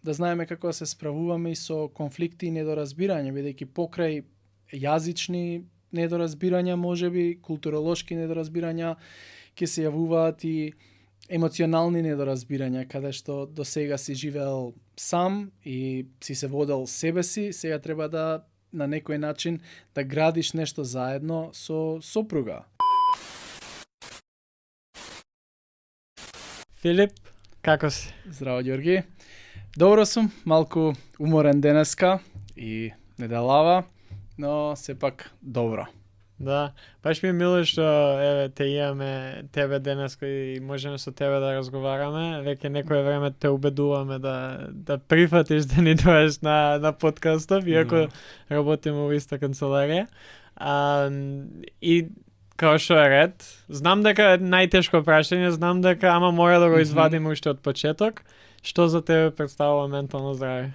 да знаеме како да се справуваме и со конфликти и недоразбирање, бидејќи покрај јазични недоразбирања, можеби културолошки недоразбирања, ќе се јавуваат и емоционални недоразбирања, каде што до сега си живеел сам и си се водел себе си, сега треба да на некој начин да градиш нешто заедно со сопруга. Филип, како си? Здраво, Ѓорги. Добро сум, малку уморен денеска и неделава, но сепак добро. Да, баш ми е мило што еве те имаме тебе денеска и можеме со тебе да разговараме. Веќе некое време те убедуваме да прифатиш да ни доеш на подкастов, иако работиме во иста канцеларија. И као што е ред, знам дека е најтешко прашање, знам дека ама мора да го извадиме уште од почеток. Што за тебе представува ментално здравје?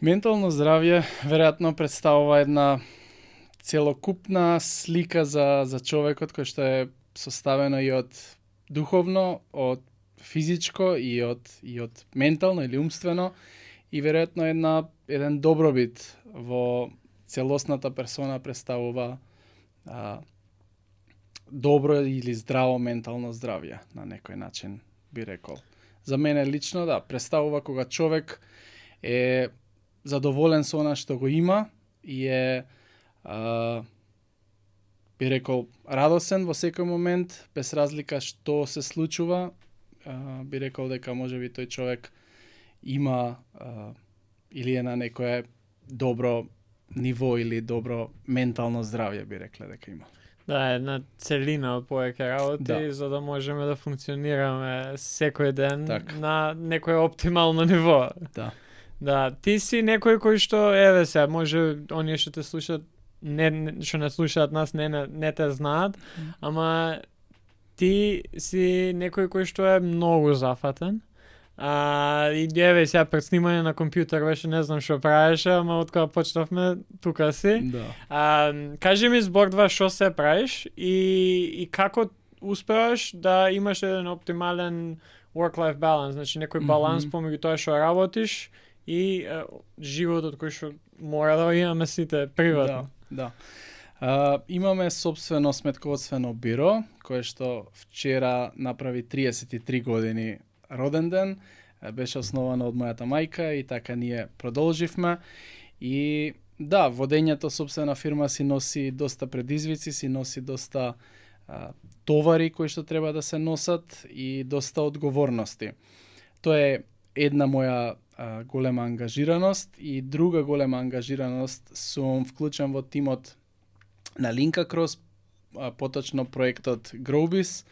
Ментално здравје веројатно представува една целокупна слика за човекот, кој што е составено и од духовно, од физичко и од ментално или умствено, и веројатно еден добробит во целосната персона представува добро или здраво ментално здравје на некој начин, би рекол. За мене лично, да, представува кога човек е задоволен со она што го има и е, би рекол, радосен во секој момент, без разлика што се случува. Би рекол дека можеби тој човек има или е на некое добро ниво или добро ментално здравје, би рекле дека има. Да, една целина од повеќе работи, за да можеме да функционираме секој ден на некое оптимално ниво. Да. Да, ти си некој кој што, еве се, може оние што те слушаат, што не слушаат нас, не те знаат, ама ти си некој кој што е многу зафатен. И еве сега пред снимање на компјутер беше не знам што правеше, ама од кога почнавме тука си. Да. Кажи ми збор два што се правиш и како успеваш да имаш еден оптимален work-life balance, значи некој баланс помеѓу тоа што работиш и животот кој што мора да имаме сите приватно. Да. Имаме собствено сметководствено биро, кое што вчера направи 33 години роден ден, беше основано од мојата мајка и така ние продолживме. И да, водењето собствена фирма си носи доста предизвици, си носи доста товари кои што треба да се носат и доста одговорности. Тоа е една моја голема ангажираност и друга голема ангажираност сум вклучен во тимот на Linka Cross, поточно проектот Growbiz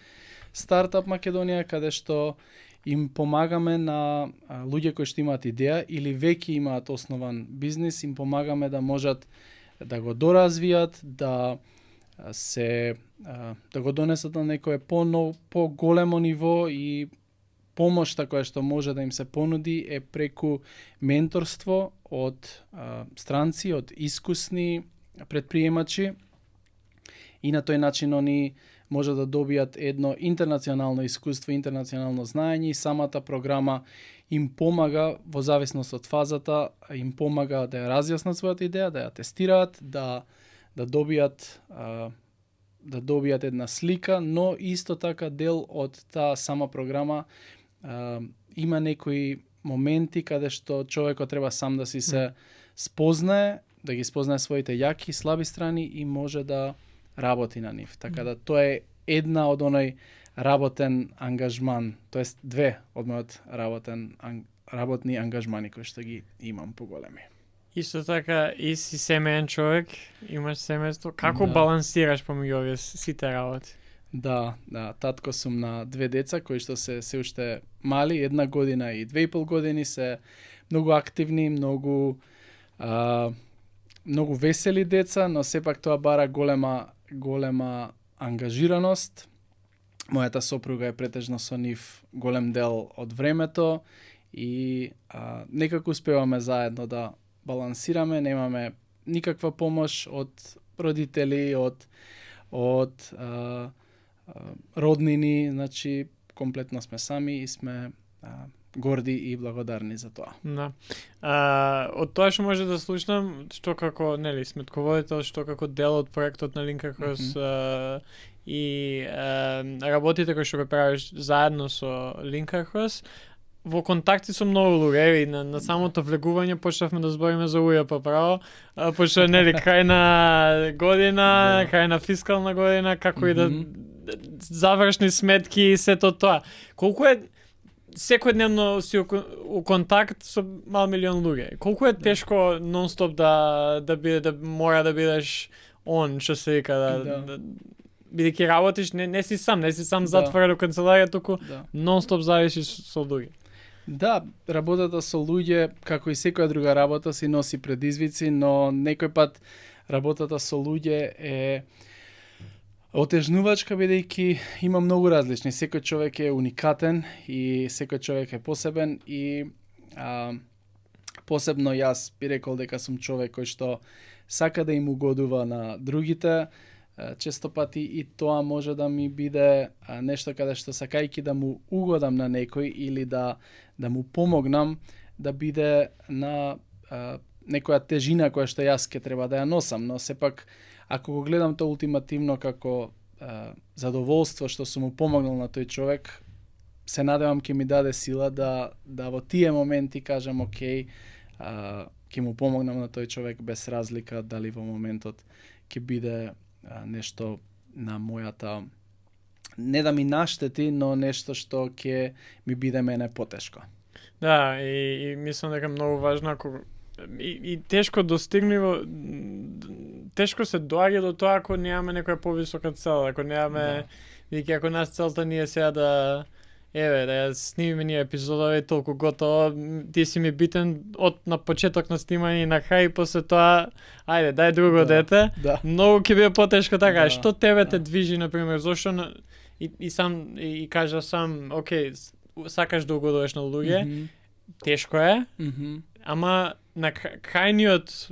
Startup Македонија, каде што им помагаме на луѓе кои што имаат идеја или веќе имаат основан бизнис, им помагаме да можат да го доразвијат, да го донесат на некое по-големо ниво, и помошта која што може да им се понуди е преку менторство од странци, од искусни предприемачи, и на тој начин они може да добијат едно интернационално искуство, интернационално знаење, и самата програма им помага во зависност од фазата, им помага да ја разјаснат својата идеја, да ја тестираат, да добијат една слика, но исто така дел од таа сама програма има некои моменти каде што човекот треба сам да си се спознае, да ги спознае своите јаки и слаби страни и може да работи на нив. Така да тоа е една од оној работен ангажман, тоест две од мојот работни ангажмани кои што ги имам поголеми. Исто така и си семеен човек, имаш семејство, како балансираш помеѓу овие сите работи? Да, татко сум на две деца кои што се уште мали, 1 година и 2,5 години, се многу активни, многу весели деца, но сепак тоа бара голема ангажираност. Мојата сопруга е претежно со нив голем дел од времето и некако успеваме заедно да балансираме, немаме никаква помош од родители, од роднини, значи комплетно сме сами и сме горди и благодарни за тоа. Да. Од тоа што може да слушнам, што како, нели, сметководител, што како дел од проектот на Линка Крос и работите кои што го правиш заедно со Линка Крос, во контакти со многу луѓе и на самото влегување почнавме да збориме за УЈП право, пошто нели крај на година, крај на фискална година, како и да завршни сметки и сето тоа. Колку е секојдневно си у контакт со мал милион луѓе. Колку е тешко нон-стоп да мора да бидеш он, што се вика, бидејќи работиш, не си сам затворен у канцеларија, туку нон-стоп зависиш со луѓе. Да, работата со луѓе, како и секоја друга работа, си носи предизвици, но некој пат работата со луѓе е отежнувачка, бидејќи има многу различни. Секој човек е уникатен и секој човек е посебен и посебно јас би рекол дека сум човек кој што сака да им угодува на другите. Често пати и тоа може да ми биде нешто каде што сакајќи да му угодам на некој или да му помогнам да биде на некоја тежина која што јас ке треба да ја носам, но сепак ако го гледам тоа ултимативно како задоволство што сум му помогнал на тој човек, се надевам ќе ми даде сила да во тие моменти кажам окей, ќе му помогнам на тој човек без разлика дали во моментот ќе биде нешто на мојата, не да ми наштети, но нешто што ќе ми биде мене потешко. Да, и мислам дека многу важно ако и тешко достигниво, тешко се доаѓа до тоа ако немаме некоја повисока цел, ако немаме, бидејќи ако нас целта ние сега да ја снимиме ние епизодови толку готово, ти си ми битен од на почеток на снимање и на крај, и после тоа, ајде, дај друго дете, многу ќе биде потешко така. Што тебе те движи, например, зошто и сам и кажа сам, окей, сакаш да угодуваш на луѓе, тешко е, ама на крајниот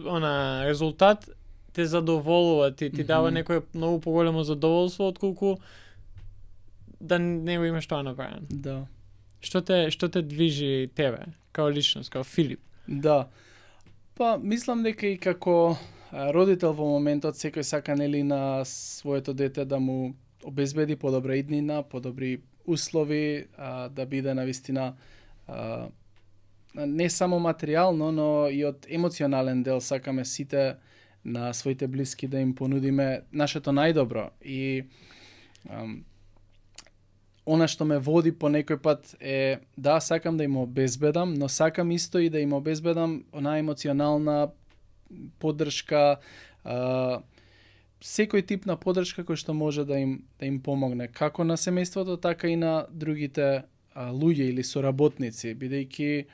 резултат те задоволува, ти дава некој многу поголемо задоволство отколку да не го имаш тоа направено. Да. Што те движи тебе, као личност, као Филип? Да. Па, мислам дека и како родител во моментот секој сака нели на своето дете да му обезбеди подобра иднина, подобри услови, да биде навистина не само материјално, но и од емоционален дел сакаме сите на своите блиски да им понудиме нашето најдобро. И она што ме води по некој пат е да сакам да им обезбедам, но сакам исто и да им обезбедам она емоционална поддршка, секој тип на поддршка кој што може да им помогне како на семејството, така и на другите луѓе или соработници, бидејќи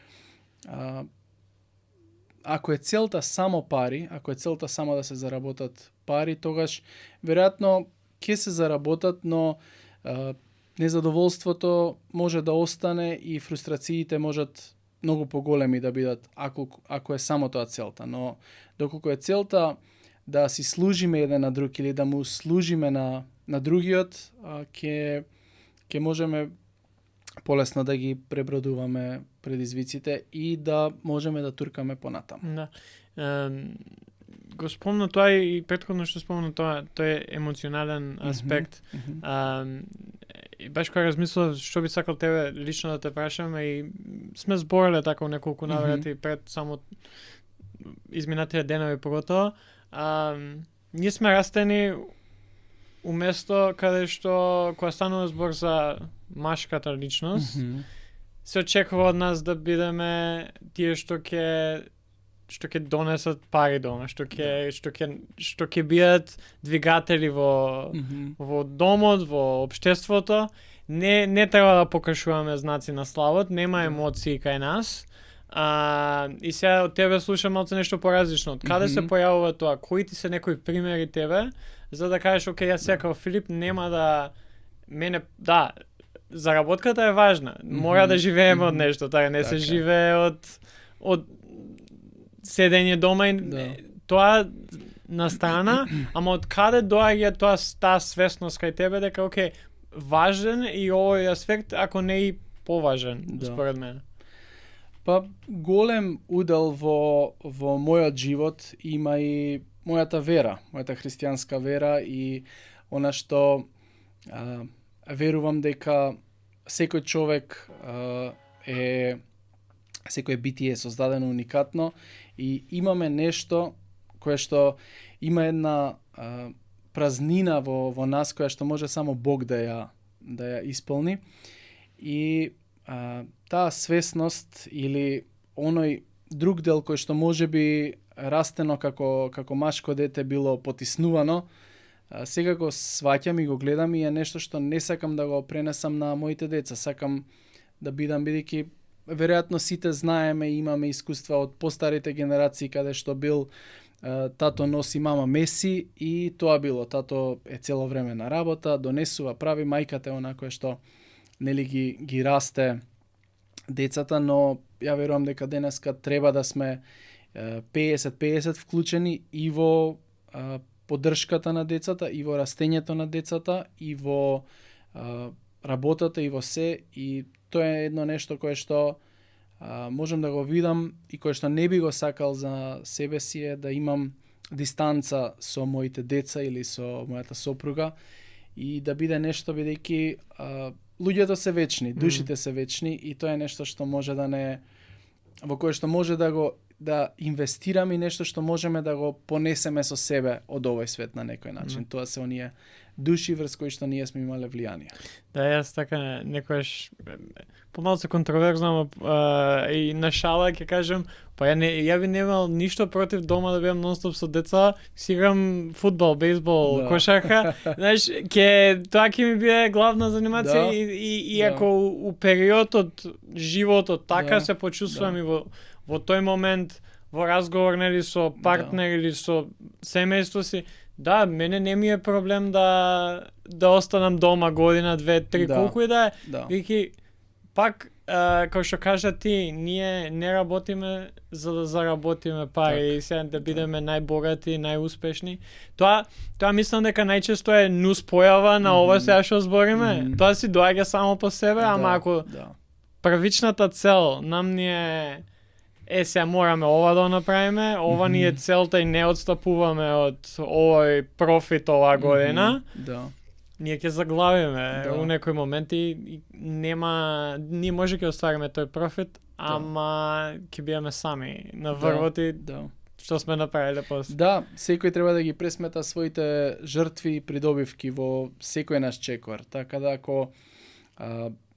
ако е целта само пари, ако е целта само да се заработат пари, тогаш веројатно ќе се заработат, но незадоволството може да остане и фрустрациите можат многу поголеми да бидат ако е само тоа целта. Но доколку е целта да си служиме еден на друг или да му служиме на другиот, ќе можеме полесно да ги пребродуваме предизвиците и да можеме да туркаме понатам. Да. Го спомна тоа и претходно што спомна тоа, тој е емоционален аспект. И баш кога размислав што би сакал тебе лично да те прашам, и сме збореле така неколку наврати пред само изминатите денови поготово. Ние сме растени у место каде што кога станува збор за машката личност, се очекува од нас да бидеме тие што ќе донесат пари дома, што ќе бидат двигатели во домот, во општеството. Не треба да покажуваме знаци на славот, нема емоции кај нас. И сега од тебе слушам малце нешто поразлично. Од каде се појавува тоа? Кои ти се некои примери тебе за да кажеш окей, јас сега Филип нема да да, заработката е важна. Мора да живееме од нешто, така не се живее од седење дома и тоа на страна, ама од каде доаѓа таа свесност кај тебе дека окей, важен и овој аспект, ако не и поважен, според мене. Па голем удел во мојот живот има и мојата вера, мојата христијанска вера и она што верувам дека секој човек секој битие е создадено уникатно и имаме нешто кое што има една празнина во нас која што може само Бог да ја исполни и таа свесност или оној друг дел кој што може би растено како машко дете било потиснувано, сега го сваќам и го гледам и е нешто што не сакам да го пренесам на моите деца. Сакам да бидам, бидејќи веројатно сите знаеме и имаме искуства од постарите генерации каде што бил тато носи, мама меси и тоа било. Тато е цело време на работа, донесува, прави, мајката е она која што нели ги расте децата, но ја верувам дека денеска треба да сме 50-50 вклучени и во поддршката на децата, и во растењето на децата, и во работата, и во се, и тоа е едно нешто кое што можам да го видам и кое што не би го сакал за себе си е да имам дистанца со моите деца или со мојата сопруга и да биде нешто, бидејќи луѓето се вечни, душите се вечни и тоа е нешто што може да не во кое што може да инвестираме и нешто што можеме да го понесеме со себе од овој свет на некој начин. Тоа се оние души врз кои што ние сме имале влијание. Да, јас така некојаш помалку контроверзно и на шала ќе кажам, па ја би немал ништо против дома да бидам нонстоп со деца, си играм фудбал, бейсбол, кошарка, знаеш, тоа ќе ми биде главна занимација и ако у период од животот така се почувствувам и во тој момент во разговор нели со партнер или со семејство си, да, мене не ми е проблем да останам дома година, 2-3, колку и да е. Вики, пак, како што кажа ти, ние не работиме за да заработиме пари и сега да бидеме најбогати, најуспешни. Тоа мислам дека најчесто е нус појава на ова сега што збориме. Тоа си доаѓа само по себе, ама ако првичната цел нам ни е сега мораме ова да направиме, ова ни е целта и не отстапуваме од овој профит оваа година, ние ќе заглавиме у некој момент и нема, ние може ќе оствариме тој профит, ама ќе бидеме сами на врвот и што сме направиле после. Да, секој треба да ги пресмета своите жртви и придобивки во секој наш чекор, така да ако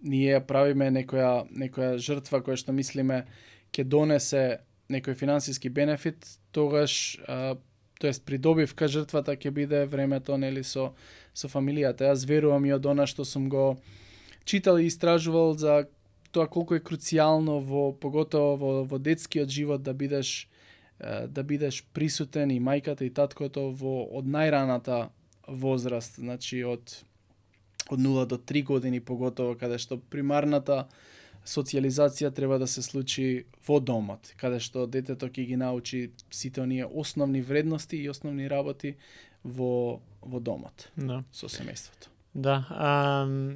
ние правиме некоја жртва која што мислиме ќе донесе некој финансиски бенефит, тогаш тоест придобивка жртвата ќе биде времето нели со фамилијата. Јас верувам и од она што сум го читал и истражувал за тоа колку е круцијално поготово во детскиот живот да бидеш присутен и мајката и таткото од најраната возраст, значи од 0 до 3 години поготово, каде што примарната социјализација треба да се случи во домот, каде што детето ќе ги научи сите оние основни вредности и основни работи во домот, со семејството. Да,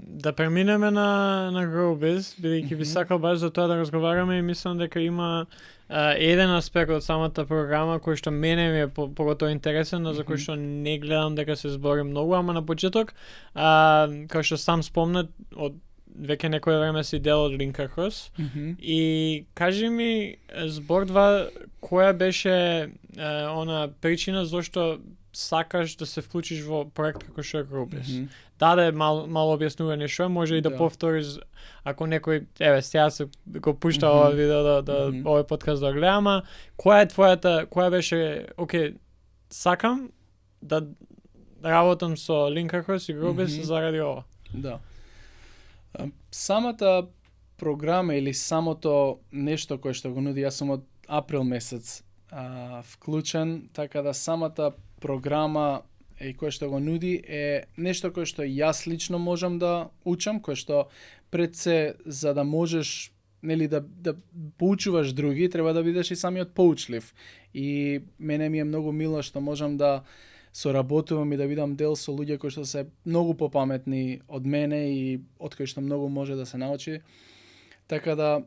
да преминеме на GrowBiz, бидејќи би сакал баш за тоа да разговараме и мислам дека има еден аспект од самата програма кој што мене ми е поготово интересен, но за кој што не гледам дека се збори многу, ама на почеток, кој што сам спомнат, од веќе некој време си дел од Линка Крос и кажи ми збор два која беше она причина зашто сакаш да се вклучиш во проект како што е GrowBiz. Даде мало објаснување што може и да повториш ако некој сега се го пушта ова видео овој подкаст да гледам, која беше сакам да работам со Линка Крос и GrowBiz заради ова. Да. Самата програма или самото нешто кое што го нуди, јас сум од април месец вклучен, така да самата програма и кое што го нуди е нешто кое што јас лично можам да учам, кое што пред се за да можеш нели да поучуваш други, треба да бидеш и самиот поучлив. И мене ми е многу мило што можам да соработувам и да бидам дел со луѓе кои што се многу попаметни од мене и од кои што многу може да се научи. Така да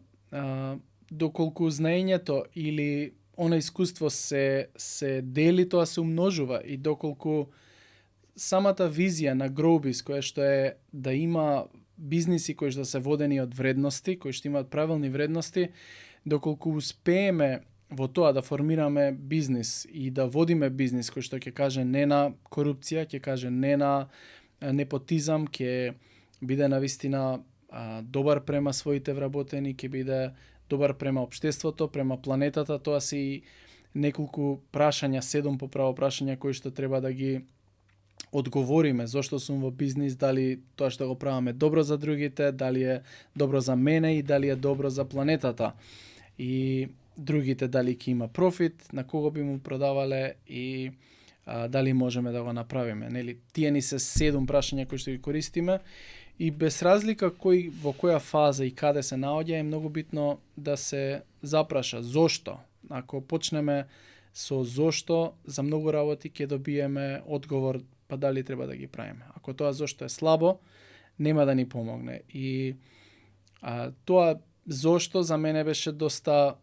доколку знаењето или она искуство се дели, тоа се умножува и доколку самата визија на Growbiz, која што е да има бизниси кои што се водени од вредности, кои што имаат правилни вредности, доколку успееме во тоа да формираме бизнис и да водиме бизнис кој што ќе каже не на корупција, ќе каже не на непотизам, ќе биде навистина добар према своите вработени, ќе биде добар према општеството, према планетата, тоа се и неколку прашања, 7 поправо прашања кои што треба да ги одговориме. Зошто сум во бизнис, дали тоа што го правиме добро за другите, дали е добро за мене и дали е добро за планетата. И другите дали ќе има профит, на кого би му продавале и дали можеме да го направиме. Нели, тие ни се 7 прашања кои што ги користиме и без разлика во која фаза и каде се наоѓа е многу битно да се запраша зошто. Ако почнеме со зошто, за многу работи ќе добиеме одговор па дали треба да ги правиме. Ако тоа зошто е слабо, нема да ни помогне. И тоа зошто за мене беше доста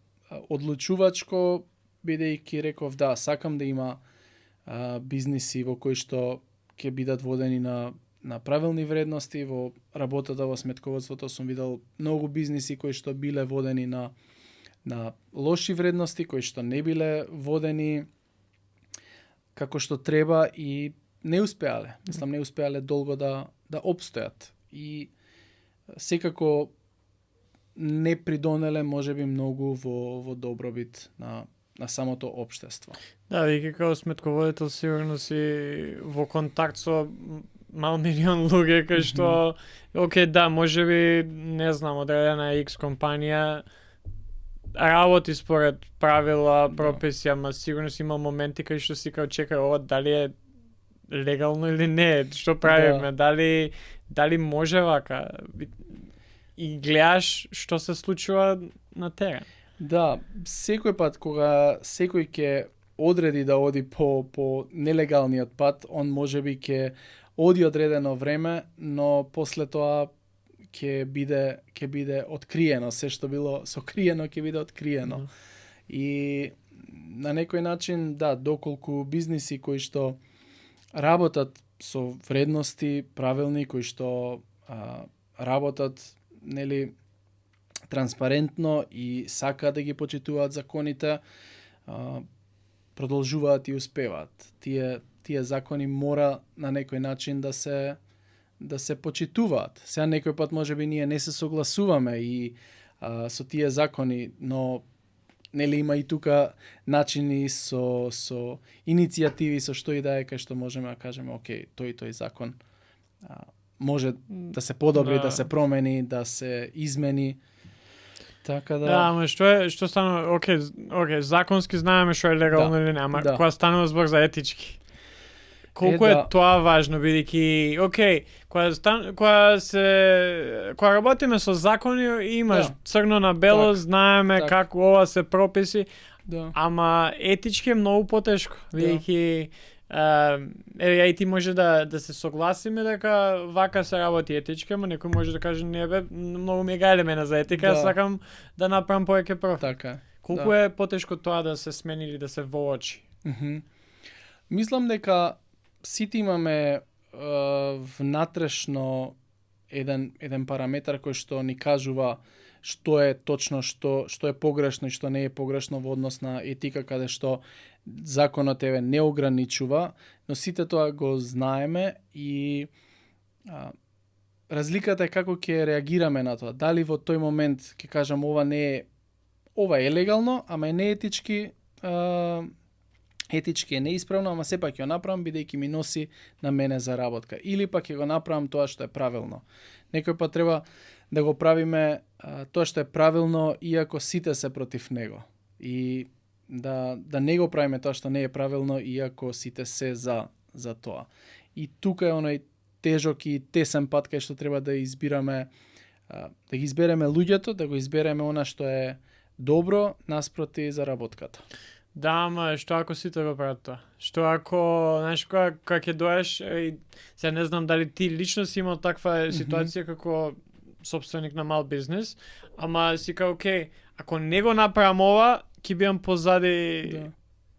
одлучувачко, бидејќи реков да, сакам да има бизниси во кои што ќе бидат водени на правилни вредности. Во работата во сметководството сум видел многу бизниси кои што биле водени на лоши вредности, кои што не биле водени како што треба и не успеале. Мислам, не успеале долго да опстојат. И секако не придонеле можеби многу во добробит на самото општество. Да, веќе како сметководител сигурно си во контакт со мал милион луѓе кои што окей, да, можеби не знам, одредена X компанија работи според правила, прописи, ама сигурно си има моменти кај што си као чекај ова дали е легално или не, што правиме, дали може вака. И гледаш што се случува на терен. Да, секој пат кога секој ќе одреди да оди по нелегалниот пат, он можеби ќе оди одредено време, но после тоа ќе биде откриено, се што било сокриено ќе биде откриено. И на некој начин, да, доколку бизниси кои што работат со вредности правилни, кои што работат, нели, транспарентно и сакаат да ги почитуваат законите, продолжуваат и успеваат. Тие закони мора на некој начин да се почитуваат. Сега некој пат можеби ние не се согласуваме и со тие закони, но нели има и тука начини со иницијативи, со што и да е, кај што можеме да кажеме, окей, тој закон може да се подобри, да се промени, да се измени. Така да. Да, ама што станува, окей, законски знаеме што е легално или не, ама кога станува збор за етички. Колку е тоа важно, бидејќи, окей, кога работиме со закони, имаш црно на бело, знаеме како ова се прописи, ама етички е многу потешко, бидејќи ја и ти може да се согласиме дека вака се работи етички, ама некој може да каже не бе, многу ми гајле мене за етика, сакам да направам повеќе профит. Така. Колку е потешко тоа да се смени или да се воочи? Мислам дека сите имаме внатрешно еден параметар кој што ни кажува што е точно, што е погрешно и што не е погрешно во однос на етика, каде што законот не ограничува, но сите тоа го знаеме и разликата е како ќе реагираме на тоа. Дали во тој момент ќе кажам ова е легално, ама е неетички, етички е неисправно, ама сепак ќе го направам бидејќи ми носи на мене заработка. Или пак ќе го направам тоа што е правилно. Некој пат треба да го правиме тоа што е правилно, иако сите се против него. И да не го правиме тоа што не е правилно, иако сите се за тоа. И тука е оној тежок и тесен пат кај што треба да избираме, да ги избереме луѓето, да го избереме она што е добро наспроти заработката. Да, ама што ако сите го прават тоа? Што ако, знаеш, кога ќе доеш, се не знам дали ти лично си имал таква ситуација како собственик на мал бизнис, ама си кај, окей, ако не го направам ова, ќе бидам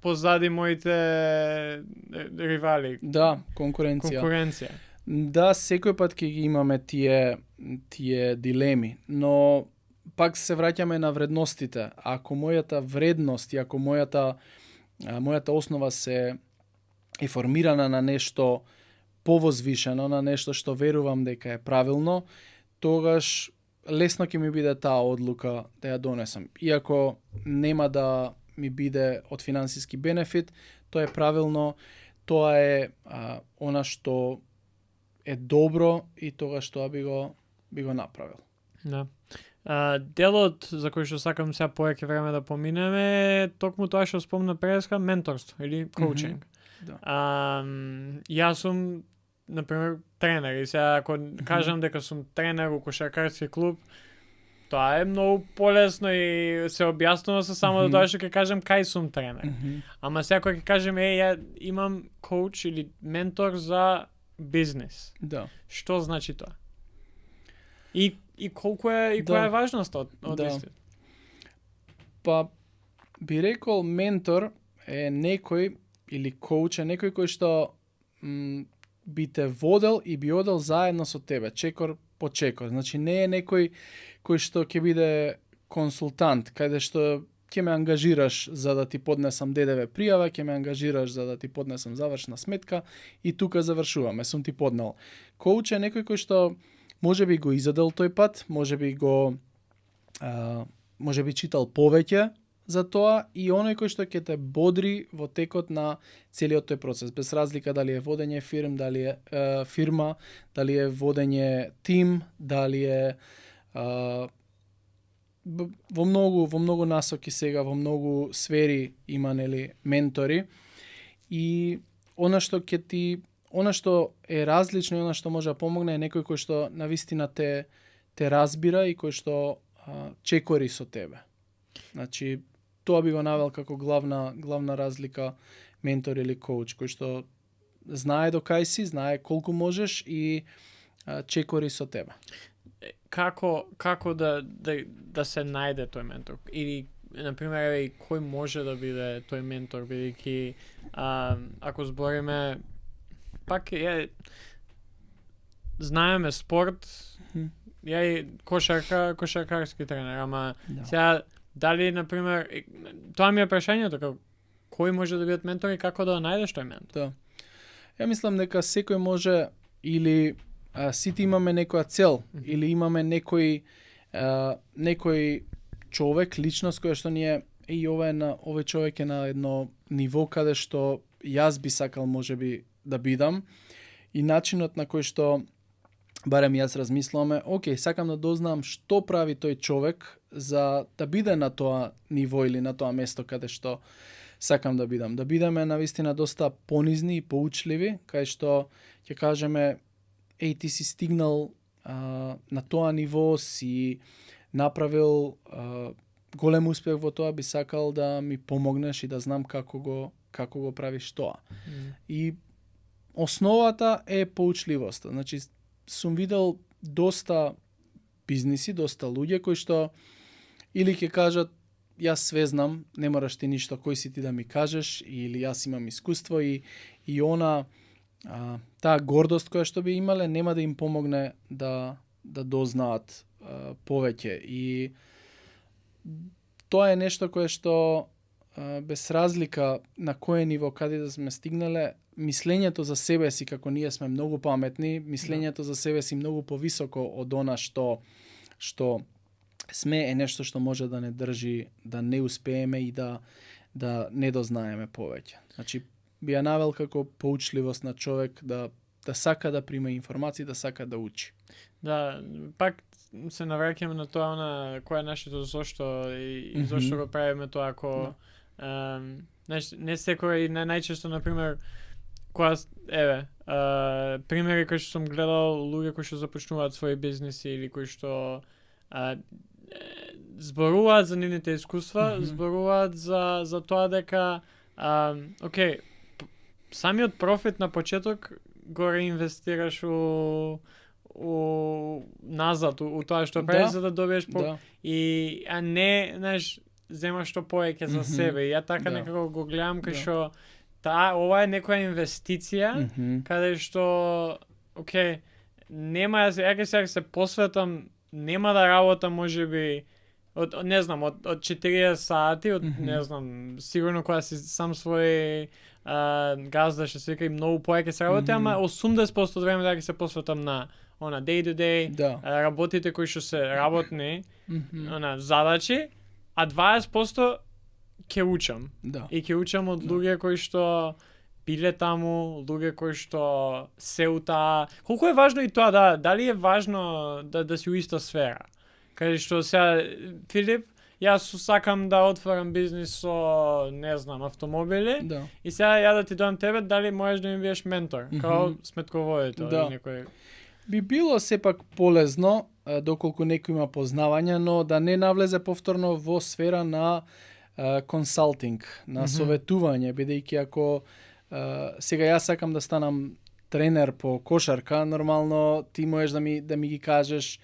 позади моите ривали. Да, конкуренција. Конкуренција. Да, секој пат ќе ги имаме тие дилеми, но пак се враќаме на вредностите. Ако мојата вредност и ако мојата основа се е формирана на нешто повозвишено, на нешто што верувам дека е правилно, тогаш лесно ќе ми биде таа одлука да ја донесам. Иако нема да ми биде од финансиски бенефит, тоа е правилно, тоа е она што е добро и тогаш тоа би го направил. Да. Делот за кој што сакам сега повеќе време да поминеме е токму тоа што спомна преска, менторство или коучинг. Да. Јас сум например тренер и сега ако кажам дека сум тренер у кошаркарски клуб, тоа е многу полесно и се објаснува со само до тоа што ќе кажам кај сум тренер. Ама сега кога ќе кажем ја имам коуч или ментор за бизнес. Да. Што значи тоа? И колку е која е важноста од истото? Па би рекол ментор е некој или коуч е некој кој што би те водел и би одел заедно со тебе, чекор по чекор. Значи не е некој кој што ќе биде консултант, каде што ќе ме ангажираш за да ти поднесам ДДВ пријава, ќе ме ангажираш за да ти поднесам завршна сметка и тука завршуваме, сум ти поднел. Коуч е некој кој што можеби го изедел тој пат, можеби читал повеќе за тоа и оној кој што ќе те бодри во текот на целиот тој процес, без разлика дали е водење фирма, дали е водење тим, дали е во многу насоки сега, во многу сфери има ментори и она што е различно и она што може да помогне е некој кој што навистина те разбира и кој што чекори со тебе. Значи тоа би го навел како главна разлика ментор или коуч, кој што знае до кај си, знае колку можеш и чекори со тебе. Како да се најде тој ментор? Или например, кој може да биде тој ментор, бидејќи ако збориме пак знаеме спорт, ја и кошаркарски тренер, ама сега дали, например, тоа ми е прашањето, кој може да биде ментор и како да најдеш тој ментор? Да. Ја мислам дека секој може или сите имаме некоја цел, или имаме некој човек, личност која што ние и овој човек е на едно ниво каде што јас би сакал можеби да бидам и начинот на кој што барем јас размислуваме, окей, сакам да дознам што прави тој човек за да биде на тоа ниво или на тоа место каде што сакам да бидам. Да бидеме навистина доста понизни и поучливи, кај што ќе кажеме ти си стигнал на тоа ниво, си направил голем успех во тоа, би сакал да ми помогнеш и да знам како го правиш тоа. И основата е поучливоста. Значи, сум видел доста бизниси, доста луѓе кои што или ќе кажат јас све знам, не мораш ти ништо, кој си ти да ми кажеш, или јас имам искуство и она таа гордост која што би имале нема да им помогне да дознаат повеќе. И тоа е нешто кое што без разлика на кое ниво каде да сме стигнале, мислењето за себе си како ние сме многу паметни, мислењето за себе си многу повисоко од она што сме е нешто што може да не држи, да не успееме и да не дознаеме повеќе. Значи би ја навел како поучливост на човек да сака да прима информации, да сака да учи. Да, пак се навраќаме на тоа на кој е нашето зошто и зошто го правиме тоа ако не секој и најчесто например кога примери кои што сум гледал луѓе кои што започнуваат своји бизнеси или кои што зборуваат за нивните искуства, зборуваат за тоа дека окей, самиот профит на почеток го реинвестираш назад у тоа што правиш за да добиеш Да. а не, знаеш, земаш што повеќе за себе. И ја така Да. некако го гледам кај Да. што ова е некоја инвестиција каде што окей, нема ја ќе се посветам, нема да работам можеби не знам, од 40 сати, не знам, сигурно кога си сам свој газда што се вика и многу повеќе се работи, ама 80% од време да ќе се посветам на day to day, Да. работите кои што се работни, задачи, а 20% ќе учам. Да. И ќе учам од луѓе кои што биле таму, луѓе кои што се утаа. Колку е важно и тоа, дали е важно да си у иста сфера? Каде што сега, Филип, јас сакам да отворам бизнис со, не знам, автомобили, Да. и сега ја да ти дадам тебе, дали можеш да ми биеш ментор, као сметководител Да. или некој. Би било сепак полезно, доколку некој има познавања, но да не навлезе повторно во сфера на консалтинг, на советување, бидејќи ако сега јас сакам да станам тренер по кошарка, нормално ти можеш да ми ги кажеш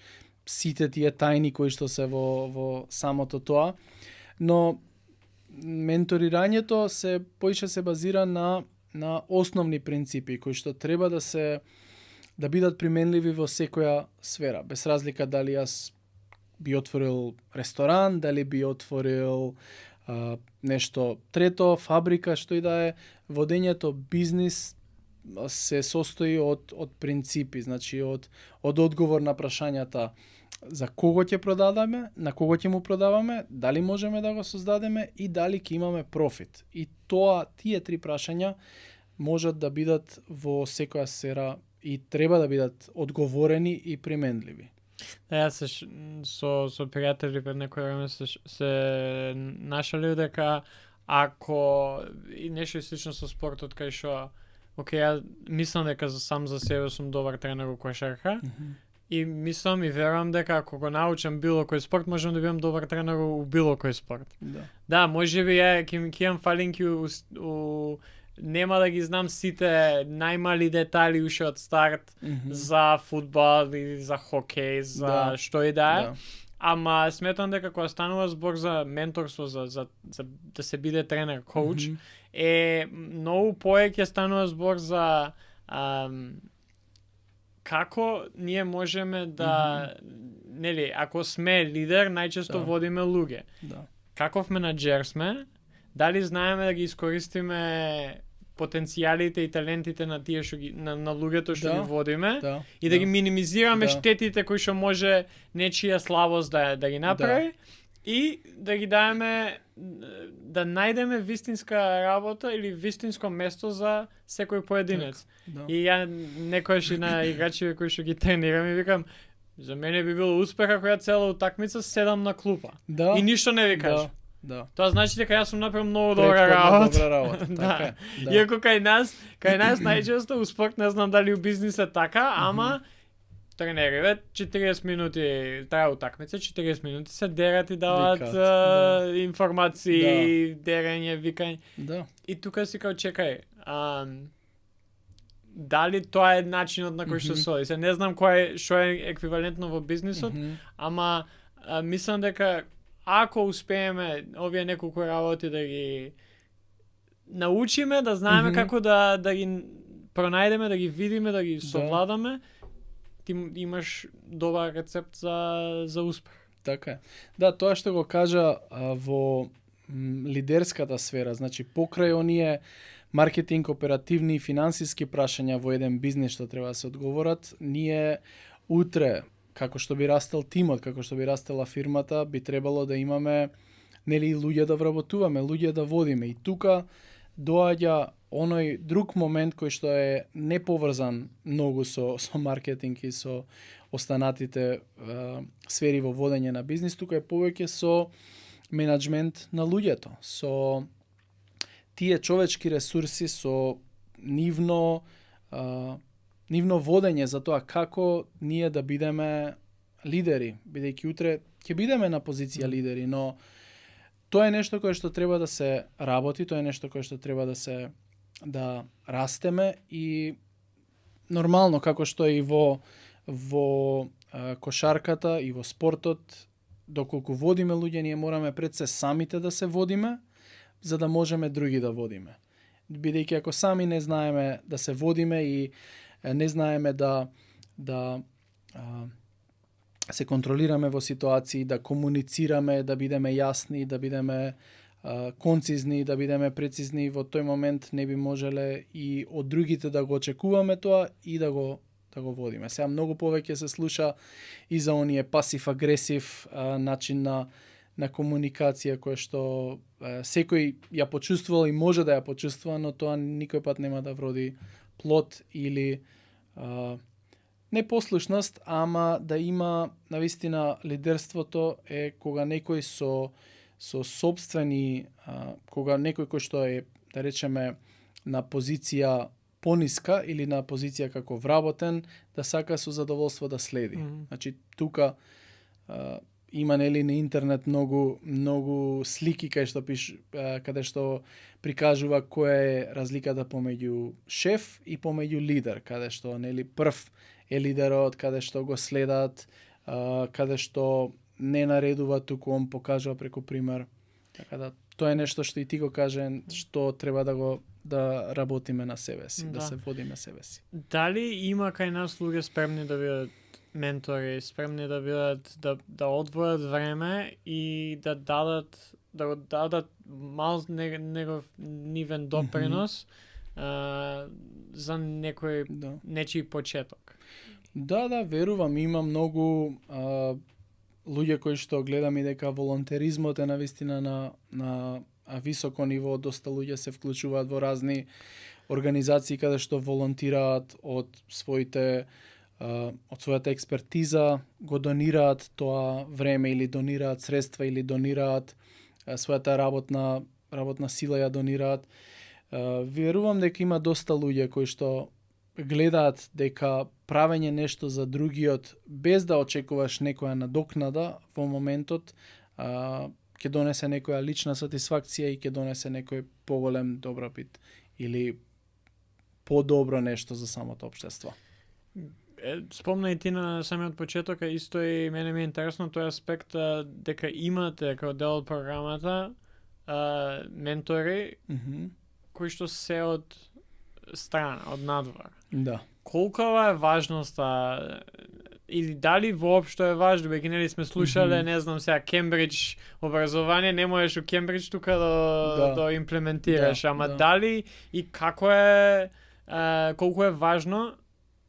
сите тие тајни кои што се во самото тоа, но менторирањето се поише се базира на основни принципи кои што треба да бидат применливи во секоја сфера, без разлика дали јас би отворил ресторан, дали би отворил нешто трето, фабрика, што и да е. Водењето бизнис се состои од принципи, значи од одговор на прашањата за кого ќе продадеме, на кого ќе му продаваме, дали можеме да го создадеме и дали ќе имаме профит. И тие три прашања можат да бидат во секоја сфера и треба да бидат одговорени и применливи. Да, јас со пријатели пред некој време се нашалив дека ако и нешто слично со спортот кај што окей, ја мислам дека сам за себе сум добар тренер во кошарка и мислам и верувам дека ако го научам било кој спорт можам да бидам добар тренер у било кој спорт. Да, можеби ја ќе имам фалинки нема да ги знам сите најмали детали уште од старт за фудбал или за хокеј, за што и да е. Ама сметам дека кога станува збор за менторство, за да се биде тренер, коуч, е многу повеќе станува збор за како ние можеме да нели, ако сме лидер, најчесто водиме луѓе. Каков менаџер сме? Дали знаеме да ги искористиме потенцијалите и талентите на тие што на луѓето што ги водиме и да ги минимизираме штетите кои што може нечија слабост да ги направи и да ги даеме да најдеме вистинска работа или вистинско место за секој поединец. И ја некојаш и на играчите кои што ги тренирам и викам за мене би било успех ако ја цела утакмица седам на клупа и ништо не ви кажам. Тоа значи дека јас сум направил многу добра работа. Така. Иако кај нас најчесто у спорт, не знам дали у бизнис е така, ама тренериве 40 минути трае утакмица, 40 минути се дерат и дават информации, дерење, викање. И тука си као чекај, дали тоа е начинот на кој што се оди. Се не знам што е еквивалентно во бизнисот, ама мислам дека ако успееме овие неколку работи да ги научиме, да знаеме како да ги пронајдеме, да ги видиме, да ги совладаме, ти имаш добар рецепт за успех. Така е. Да, тоа што го кажа во лидерската сфера, значи покрај оние маркетинг, оперативни и финансиски прашања во еден бизнис што треба да се одговорат, ние утре како што би растел тимот, како што би растела фирмата, би требало да имаме нели луѓе да вработуваме, луѓе да водиме. И тука доаѓа оној друг момент кој што е неповрзан многу со маркетинг и со останатите сфери во водење на бизнис, тука е повеќе со менаџмент на луѓето, со тие човечки ресурси, со нивно водење за тоа како ние да бидеме лидери, бидејќи утре ќе бидеме на позиција лидери, но тоа е нешто кое што треба да се работи, тоа е нешто кое што треба да растеме и нормално како што и во во кошарката и во спортот, доколку водиме луѓе, ние мораме пред се самите да се водиме, за да можеме други да водиме. Бидејќи ако сами не знаеме да се водиме и не знаеме да се контролираме во ситуации, да комуницираме, да бидеме јасни, да бидеме концизни, да бидеме прецизни, во тој момент не би можеле и од другите да го очекуваме тоа и да го водиме. Сега многу повеќе се слуша и за оние пасив-агресив начин на комуникација која што секој ја почувствувал и може да ја почувствува, но тоа никој пат нема да вроди плод или не послушност, ама да има навистина лидерството е кога некој со собствени, кога некој кој што е, да речеме, на позиција пониска или на позиција како вработен, да сака со задоволство да следи. Значи, тука има нели на интернет многу слики каде што прикажува која е разликата помеѓу шеф и помеѓу лидер, каде што нели прв е лидерот, каде што го следат, каде што не наредува, туку он покажува преку пример. Така да тоа е нешто што и ти го каже, што треба да работиме на себе си, да се водиме себе си. Дали има кај нас луѓе спремни да бидат ментори, спремни да бидат да одвојат време и да дадат мал негов нивен допринос за некој нечи почеток? Да, верувам, има многу луѓе кои што гледам и дека волонтеризмот е навистина на високо ниво, доста луѓе се вклучуваат во разни организации каде што волонтираат од својата експертиза, го донираат тоа време или донираат средства или донираат својата работна сила ја донираат. Верувам дека има доста луѓе кои што гледаат дека правење нешто за другиот без да очекуваш некоја надокнада во моментот ќе донесе некоја лична сатисфакција и ќе донесе некој поголем добробит или подобро нешто за самото општество. Спомна и ти на самиот почеток, а исто и мене ми е интересно тој аспект дека имате како дел од програмата ментори кои што се од страна, од надвор. Да. Колкава е важноста или дали воопшто е важно, бејќи нели сме слушале, не знам сега, Кембридж образование, не можеш у Кембридж тука да имплементираш, ама дали и како е, колку е важно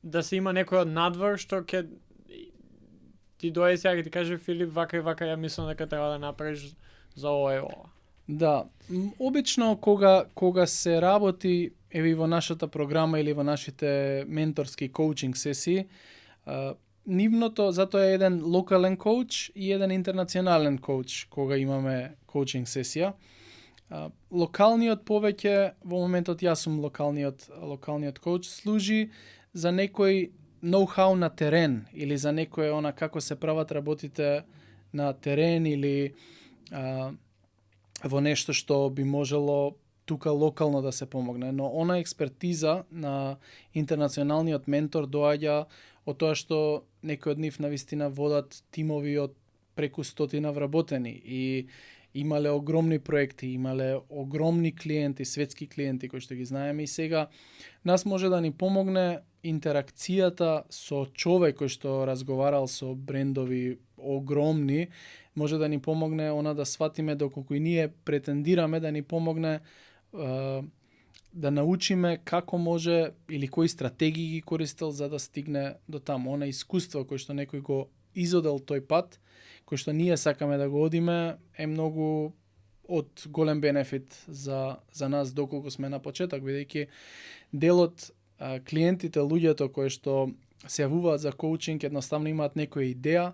да се има некој од надвор што ќе ти дојде сега и ти каже Филип, вака и вака, ја мислам дека треба да направиш за ова и ова. Да, обично кога се работи еви во нашата програма или во нашите менторски коучинг сесии, нивното, затоа е еден локален коуч и еден интернационален коуч кога имаме коучинг сесија. Локалниот повеќе, во моментот јас сум локалниот коуч, служи за некој ноу-хау на терен или за некој она како се прават работите на терен или во нешто што би можело тука локално да се помогне. Но она експертиза на интернационалниот ментор доаѓа од тоа што некои од нив навистина водат тимови од преку 100 вработени и имале огромни проекти, имале огромни клиенти, светски клиенти кои што ги знаеме и сега нас може да ни помогне интеракцијата со човек кој што разговарал со брендови огромни, може да ни помогне она да сватиме доколку и ние претендираме да ни помогне да научиме како може или кои стратегии ги користел за да стигне до таму. Она искуство кој што некој го изодел тој пат, кој што ние сакаме да го одиме, е многу од голем бенефит за нас доколку сме на почеток, бидејќи делот клиентите, луѓето кои што се јавуваат за коучинг едноставно имаат некоја идеја,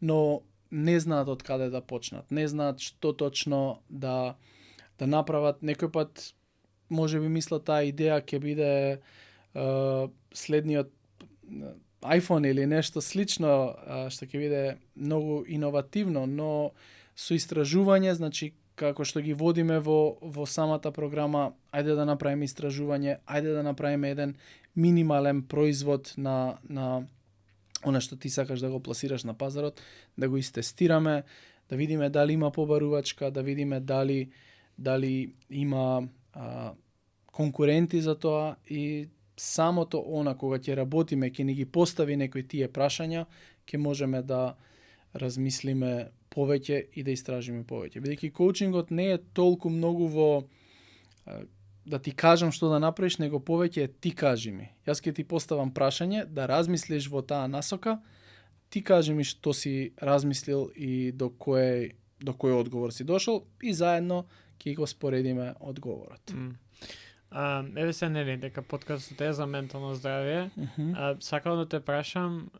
но не знаат од каде да почнат, не знаат што точно да направат. Некој пат може би мислат таа идеја ќе биде следниот iPhone или нешто слично што ќе биде многу иновативно, но со истражување, значи како што ги водиме во самата програма, ајде да направиме истражување, ајде да направиме еден минимален производ на она што ти сакаш да го пласираш на пазарот, да го истестираме, да видиме дали има побарувачка, да видиме дали има конкуренти за тоа и самото она кога ќе работиме, ќе ни ги постави некои тие прашања, ќе можеме да размислиме повеќе и да истражиме повеќе. Бидејќи коучингот не е толку многу во да ти кажам што да направиш, него повеќе ти кажи ми. Јас ќе ти поставам прашање, да размислиш во таа насока, ти кажи ми што си размислил и до кој одговор си дошол и заедно ќе го споредиме одговорот. Еве се нели дека подкастот е за ментално здравје. Сакам да те прашам,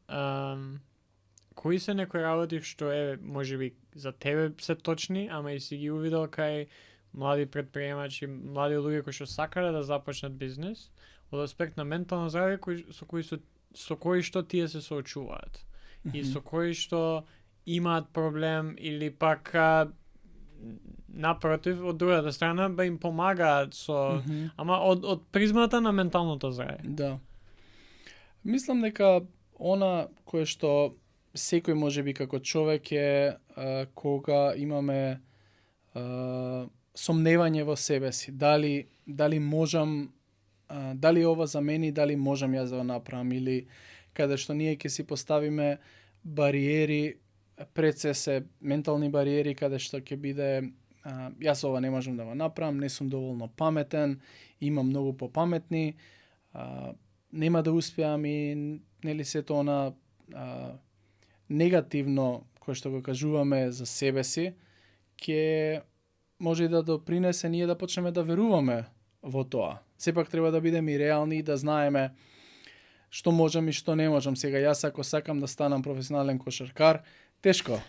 кои се некои работи што можеби за тебе се точни, ама и си ги увидел кај млади предприемачи, млади луѓе кои што сакале да започнат бизнес, од аспект на ментално здравје со кои што тие се соочуваат и со кои што имаат проблем или пак напротив, од другата страна, ба им помагаат со... Ама од призмата на менталното здравје. Да. Мислам дека она кое што секој можеби како човек е кога имаме сомневање во себе си. Дали можам, дали ова за мене, дали можам јас да го направам, или каде што ние ќе си поставиме бариери, пред се ментални бариери, каде што ќе биде јас ова не можам да го направам, не сум доволно паметен, има многу попаметни, нема да успеам и нели сето она негативно кое што го кажуваме за себе си, ќе може да допринесе ние да почнеме да веруваме во тоа. Сепак треба да бидеме и реални и да знаеме што можам и што не можам. Сега јас ако сакам да станам професионален кошаркар, тешко.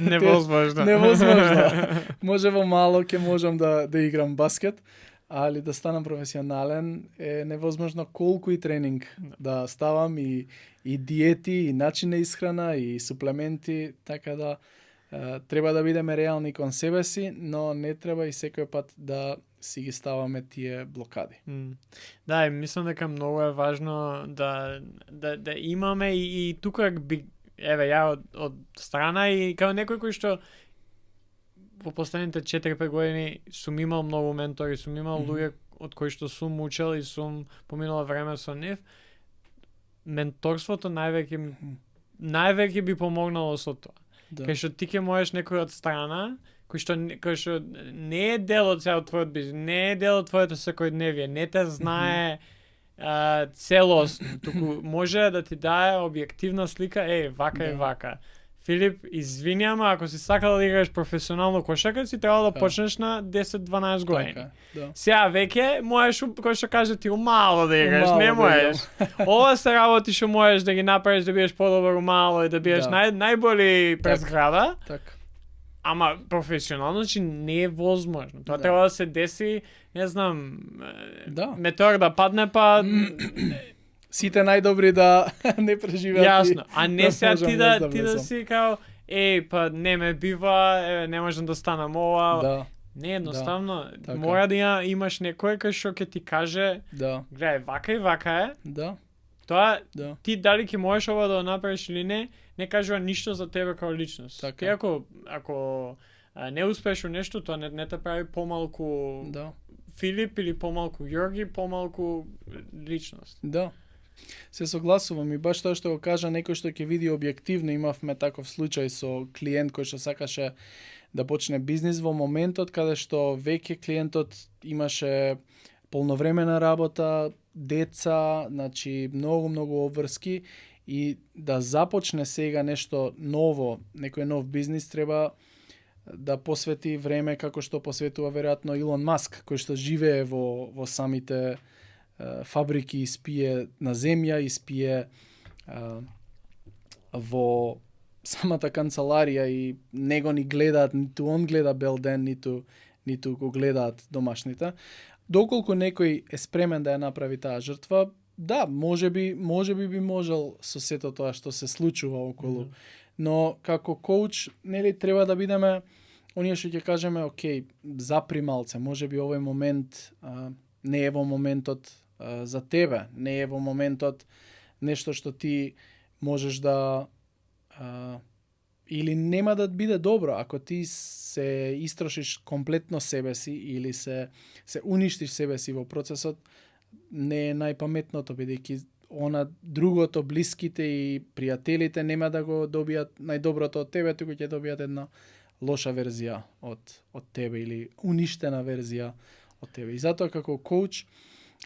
Невозможно. Невозможно. Може во мало ќе можам да играм баскет, али да станам професионален е невозможно, колку и тренинг да ставам и диети, и начин на исхрана, и суплементи, така да треба да бидеме реални кон себе си, но не треба и секој пат да си ги ставаме тие блокади. Да, и мислам дека многу е важно да имаме и тука еве ја од страна и као некој кој што во последните 4-5 години сум имал многу ментори, сум имал луѓе од кои што сум учел и сум поминала време со нив. Менторството највеќе би помогнало со тоа. Да. Кај што ти ќе можеш некој од страна, кој што не е дел од цел твојот бизнес, не е дел од твоето секојдневие, не те знае целосно, туку може да ти даде објективна слика, вака и вака. Филип, извини, ама ако си сакал да играш професионално кошарка, си требало да почнеш на 10-12 години. Да. Сега веќе можеш, кој што каже ти, умало да играш, не можеш. Ова се работи што можеш да ги направиш да бидеш подобар умало и да бидеш најболи пред града. Така. Ама професионално, значи не е возможно. Тоа треба да се деси, не знам, метеор да падне, па сите најдобри да не преживеат. Јасно, а не сега ти да си као, па не ме бива, не можам да станам ова. Да. Не едноставно, мора да имаш некој кој што ќе ти каже, гледај, вака и вака е. Да. Тоа, ти дали ќе можеш ова да го направиш или не кажува ништо за тебе како личност. Така. Ти ако не успееш во нешто, тоа не те прави помалку Филип или помалку Јорги, помалку личност. Да. Се согласувам и баш тоа што го кажа некој што ќе види објективно, имавме таков случај со клиент кој што сакаше да почне бизнис во моментот каде што веќе клиентот имаше полновремена работа, деца, значи многу обврски и да започне сега нешто ново, некој нов бизнис, треба да посвети време како што посветува веројатно Илон Маск, кој што живее во самите фабрики, испие на земја, испие во самата канцеларија и него ни гледаат, ниту он гледа бел ден, ниту го гледаат домашните. Доколку некој е спремен да ја направи таа жртва, да, можеби би можел со сето тоа што се случува околу. Но како коуч, нели треба да бидеме оние што ќе кажеме, окей, запри малце, можеби овој момент не е во моментот за тебе, не е во моментот нешто што ти можеш да или нема да биде добро ако ти се истрошиш комплетно себе си или се уништиш себе си во процесот, не е најпаметното, бидејќи она другото, блиските и пријателите нема да го добијат најдоброто од тебе, туку ќе добијат една лоша верзија од тебе или уништена верзија од тебе. И затоа како коуч,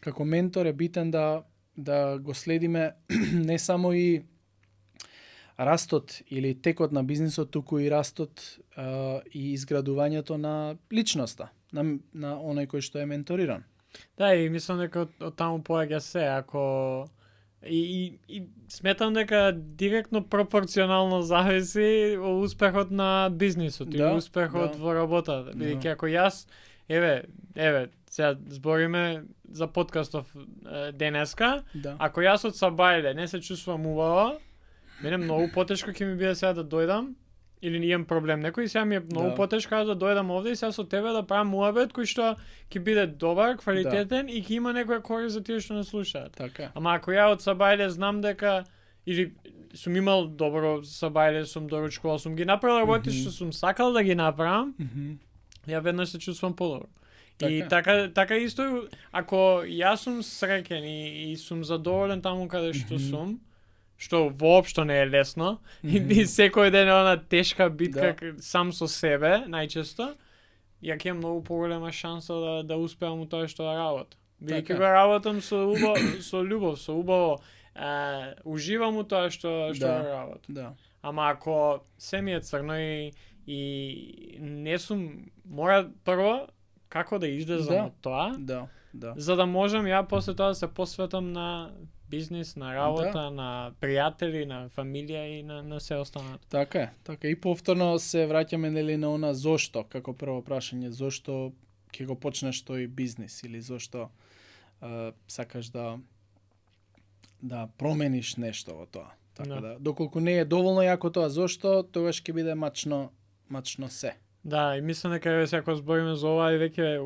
како ментор е битен да го следиме не само и растот или текот на бизнисот, туку и растот и изградувањето на личноста, на оној кој што е менториран. Да, и мислам дека од таму поаѓа се, ако и сметам дека директно пропорционално зависи од успехот на бизнисот и успехот во работата. Бидејќи ако јас еве, сега збориме за подкастов денеска, ако јас од Сабајле не се чувствувам убаво, мене многу потешко ќе ми биде сега да дојдам, или имам проблем некој, сега ми е многу потешко да дојдам овде и сега со тебе да правам муабет кој што ќе биде добар, квалитетен и ќе има некоја корист за тие што не слушаат. Така. Ама ако ја од Сабајле знам дека или сум имал добро Сабајле, сум доручкувал, сум ги направил работи што сум сакал да ги направам, ја веднаш се чувствувам подобро. И така исто, ако јас сум среќен и сум задоволен таму каде што сум, што воопшто не е лесно, и секој ден е она тешка битка сам со себе, најчесто, ја ќе имам многу поголема шанса да успеам у тоа што работам. Бидејќи го работам со љубов, со убаво, уживам у тоа што работам. Ама ако се ми е црно и не сум, мора прво како да излезам од тоа, за да можам ја после тоа да се посветам на бизнис, на работа, на пријатели, на фамилија и на се останато. Така е. И повторно се враќаме нели на она зошто, како прво прашање, зошто ќе го почнеш тој бизнис или зошто сакаш да промениш нешто во тоа. Така да, доколку не е доволно јако тоа зошто, тогаш ќе биде мачно се. Да, и мислам дека сега кога збориме за ова и веќе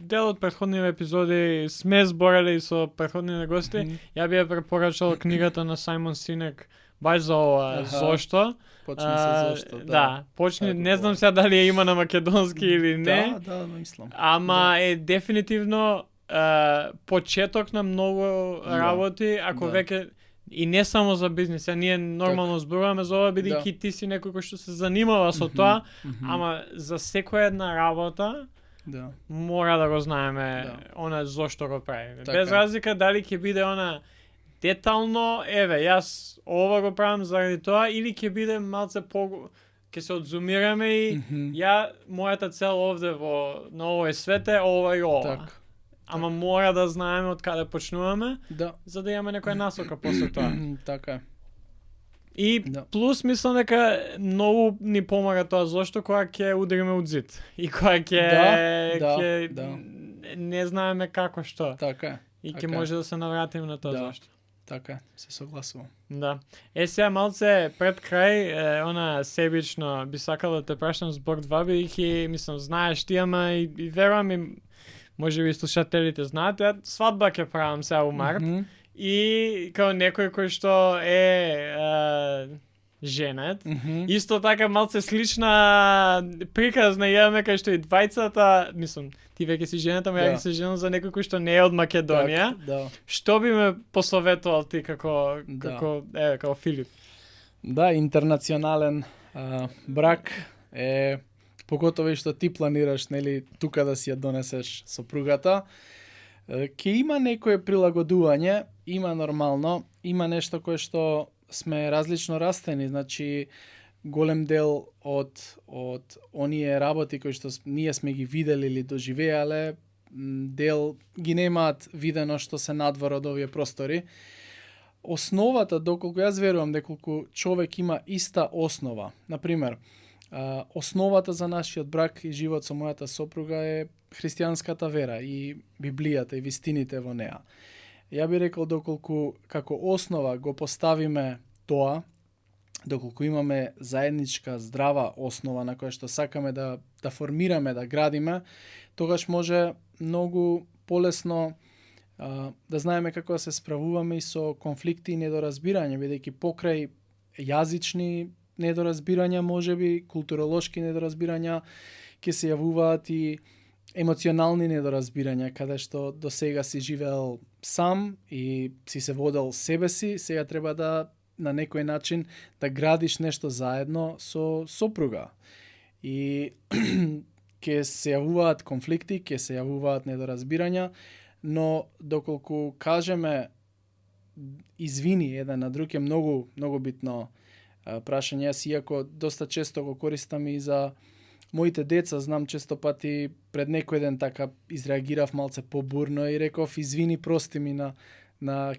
дел од претходните епизоди сме зборели со претходните гости, ја би ја препорачал книгата на Сајмон Синек баш за ова зошто. Почни се зошто, да. Почни, не знам сега дали ја има на македонски или не. Да, мислам. Ама е дефинитивно почеток на многу работи, ако веќе и не само за бизнис, ние нормално зборуваме за ова, бидејќи ти си некој кој што се занимава со тоа, ама за секоја една работа мора да го знаеме она зошто го правиме. Без разлика дали ќе биде она детално, еве, јас ова го правам заради тоа, или ќе биде малце ќе се одзумираме и мојата цел овде на овој свет е ова и ова. Ама мора да знаеме од каде почнуваме, за да имаме некоја насока после тоа. Така. И плюс мислам дека многу ни помага тоа зошто кога ќе удриме од зид. И кога ќе не знаеме како што. Така. И ќе може да се навратиме на тоа зошто. Така, се согласувам. Да. Сега малце пред крај, она себично би сакал да те прашам збор два, бидејќи мислам знаеш ти, ама и верувам и може би слушателите знаат, ја свадба ќе правам сега у март и као некој кој што е женет, исто така малце слична приказна имаме кај што и двајцата, мислам, ти веќе си женет, ама ја се женам за некој кој што не е од Македонија. Што би ме посоветувал ти како Филип? Да, интернационален брак е поготово и што ти планираш, нели, тука да си ја донесеш сопругата, ќе има некое прилагодување, има нормално, има нешто кое што сме различно растени, значи голем дел од оние работи кои што ние сме ги видели или доживеале, дел ги немаат видено што се надвор од овие простори. Основата, доколку јас верувам, доколку човек има иста основа, например, основата за нашиот брак и живот со мојата сопруга е христијанската вера и Библијата и вистините во неа. Ја би рекол доколку како основа го поставиме тоа, доколку имаме заедничка здрава основа на која што сакаме да формираме, да градиме, тогаш може многу полесно да знаеме како да се справуваме и со конфликти и недоразбирање, бидејќи покрај јазични недоразбирања, можеби културолошки недоразбирања, ќе се јавуваат и емоционални недоразбирања, каде што до сега си живеел сам и си се водел себе си, сега треба да на некој начин да градиш нешто заедно со сопруга. И ќе се јавуваат конфликти, ќе се јавуваат недоразбирања, но доколку кажеме извини еден на друг е многу битно прашање. Јас иако доста често го користам и за моите деца, знам често пати пред некој ден така изреагирав малце побурно и реков извини, прости ми на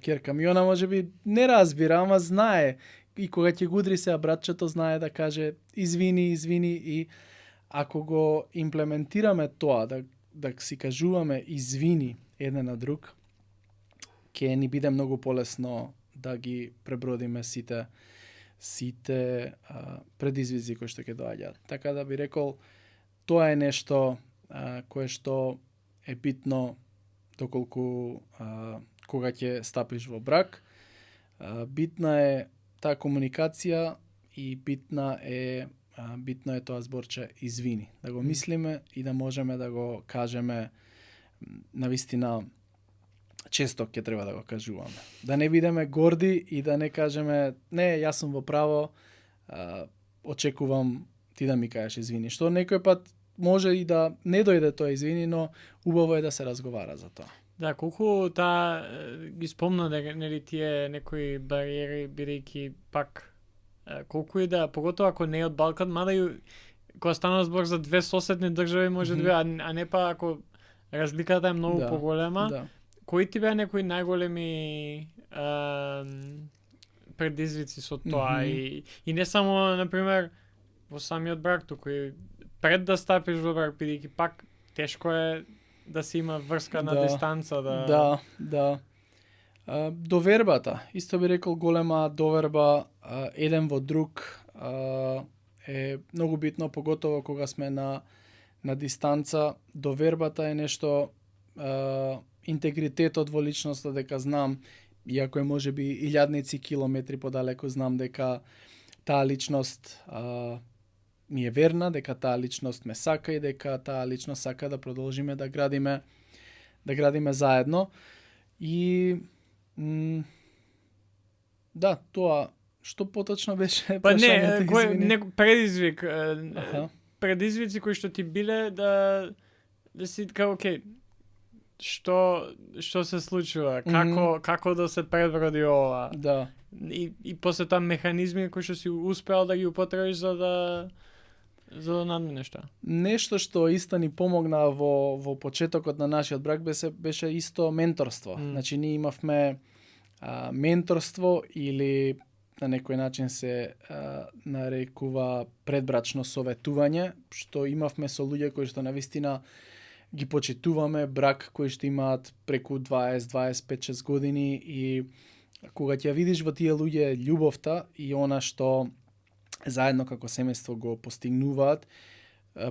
ќерка ми. Она можеби не разбира, ама знае. И кога ќе гудри се братчето, знае да каже извини и ако го имплементираме тоа, да си кажуваме извини еден на друг, ќе ни биде многу полесно да ги пребродиме сите предизвици кои што ќе доаѓаат. Така да би рекол, тоа е нешто кое што е битно доколку кога ќе стапиш во брак. Битна е таа комуникација и битно е тоа зборче извини. Да го мислиме и да можеме да го кажеме навистина често ќе треба да го кажуваме. Да не бидеме горди и да не кажеме не, јас сум во право, очекувам ти да ми кажеш извини. Што некој пат може и да не дојде тоа извини, но убаво е да се разговара за тоа. Да, колку ги спомна дека нели тие некои бариери бидејќи пак колку и да, поготоа ако не е од Балкан, мада и кога стана збор за две соседни држави може да биде, а не па ако разликата е многу поголема. Да. Кои ти беа некои најголеми предизвици со тоа и не само на пример во самиот брак, туку и пред да стапиш во брак, бидејќи пак тешко е да се има врска на дистанца Да. Довербата, исто би рекол голема доверба еден во друг е многу битно, поготово кога сме на дистанца. Довербата е нешто, интегритетот во личноста, дека знам, иако е можеби илјадници километри подалеку, знам дека таа личност ми е верна, дека таа личност ме сака и дека таа личност сака да продолжиме да градиме заедно. И да, тоа што поточно беше прашањето, предизвик, предизвици кои што ти биле да си као окей, што се случува, како да се преброди ова. Да. И после тоа механизми кои што си успеал да ги употребиш за да надминеш тоа. Нешто што исто ни помогна во почетокот на нашиот брак беше исто менторство. Значи ние имавме менторство или на некој начин се нарекува предбрачно советување, што имавме со луѓе кои што навистина ги почитуваме, брак кои што имаат преку 20, 25, 6 години и кога ќе видиш во тие луѓе љубовта и она што заедно како семејство го постигнуваат,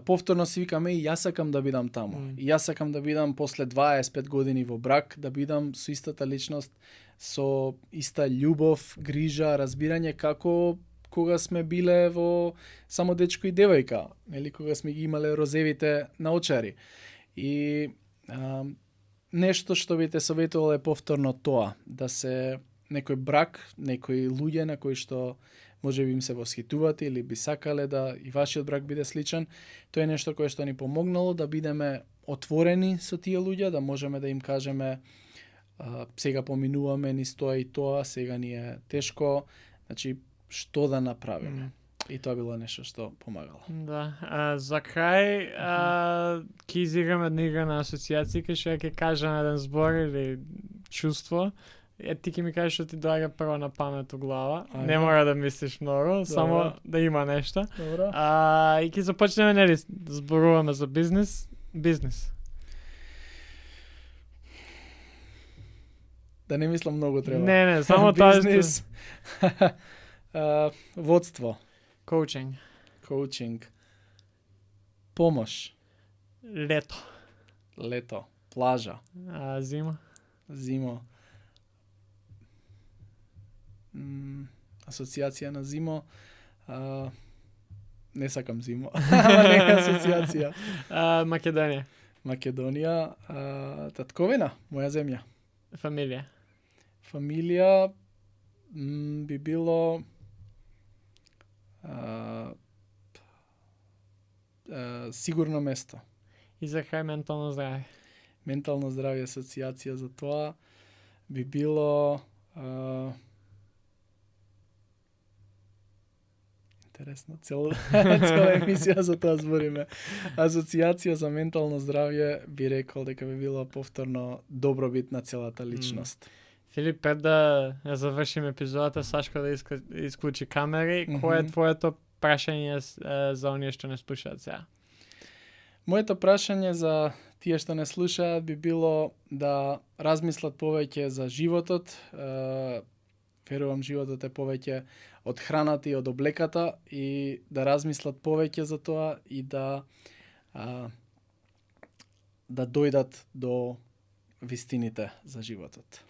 повторно си викаме и јас сакам да бидам таму. И јас сакам да бидам после 25 години во брак, да бидам со истата личност, со иста љубов, грижа, разбирање како кога сме биле во само дечко и девојка, или кога сме ги имале розевите наочари. И нешто што би те советувал е повторно тоа, да се некој брак, некои луѓе на кои што може би им се восхитувате или би сакале да и вашиот брак биде сличен, тоа е нешто кое што ни помогнало да бидеме отворени со тие луѓе, да можеме да им кажеме сега поминуваме низ тоа и тоа, сега ни е тешко, значи што да направиме. И тоа било нешто што помагало. Да, за крај ќе изиграме една игра на асоцијации, кај што ќе кажам еден збор или чувство. Ти ќе ми кажеш што ти доаѓа прво на памет у глава. Не мора да мислиш многу, само да има нешто. Добро. И ќе започнеме, нели, зборуваме за бизнес. Да не мислам многу треба. Не, само тоа бизнес. Водство. Коучинг. Помош. Лето. Плажа. Зима. асоциација на зимо. Не сакам зимо. Ама не е асоциација. Македонија. Македонија, татковина, моја земја. Фамилија. Фамилија би било сигурно место. И за крај ментално здравје. Ментално здравје, асоциација за тоа би било интересно, цела емисија за тоа збориме. Асоциација за ментално здравје би рекол дека би било повторно добробит на целата личност. Филип, пред да ја завршиме епизодата, Сашко да исклучи камери, кој е твоето прашање за оние што не слушаат сега? Моето прашање за тие што не слушаат би било да размислат повеќе за животот. Верувам животот е повеќе од храната и од облеката и да размислат повеќе за тоа и да дојдат до вистините за животот.